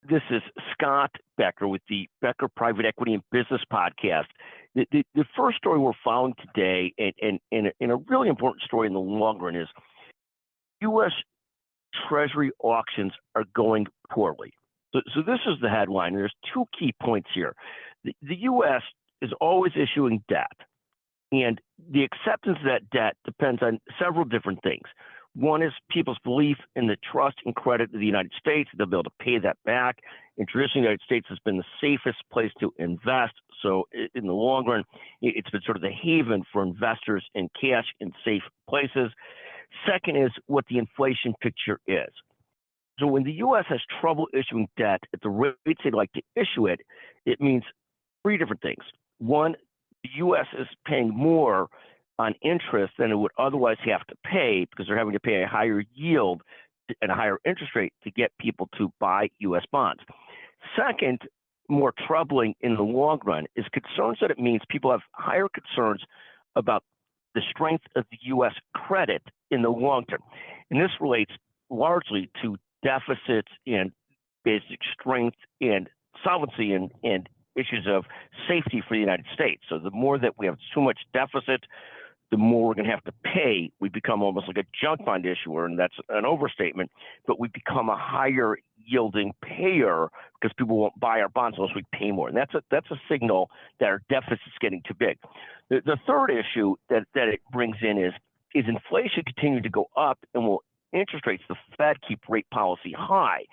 This is Scott Becker with the Becker Private Equity and Business Podcast. The first story we're following today, and a really important story in the long run, is US Treasury auctions are going poorly. So this is the headline. There's two key points here. The US is always issuing debt, and the acceptance of that debt depends on several different things. One is people's belief in the trust and credit of the United States. They'll be able to pay that back. And traditionally, the United States has been the safest place to invest. So in the long run, it's been sort of the haven for investors in cash in safe places. Second is what the inflation picture is. So when the U.S. has trouble issuing debt at the rates they'd like to issue it, it means three different things. One, the U.S. is paying more on interest than it would otherwise have to pay because they're having to pay a higher yield and a higher interest rate to get people to buy U.S. bonds. Second, more troubling in the long run, is concerns that it means people have higher concerns about the strength of the U.S. credit in the long term. And this relates largely to deficits and basic strength and solvency and issues of safety for the United States. So the more that we have too much deficit, the more we're going to have to pay. We become almost like a junk bond issuer, and that's an overstatement, but we become a higher yielding payer because people won't buy our bonds unless we pay more. And that's a signal that our deficit's getting too big. The third issue that it brings in is inflation continuing to go up, and will interest rates, the Fed, keep rate policy high?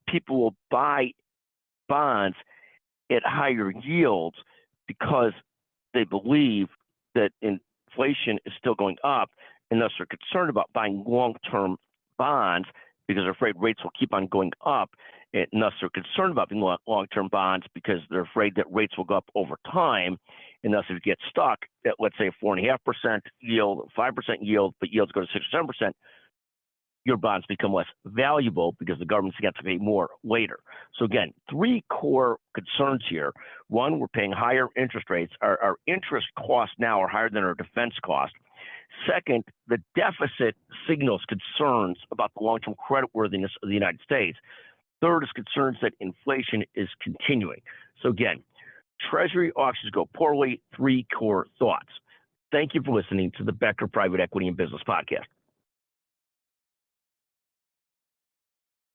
People will buy bonds at higher yields because they believe that inflation is still going up, and thus they're concerned about buying long-term bonds because they're afraid rates will keep on going up, and thus they're concerned about buying long-term bonds because they're afraid that rates will go up over time, and thus if you get stuck at, let's say, a 4.5% yield, 5% yield, but yields go to 6 or 7%, your bonds become less valuable because the government's got to pay more later. So again, three core concerns here. One, we're paying higher interest rates. Our interest costs now are higher than our defense cost. Second, the deficit signals concerns about the long-term creditworthiness of the United States. Third is concerns that inflation is continuing. So again, Treasury auctions go poorly, three core thoughts. Thank you for listening to the Becker Private Equity and Business Podcast.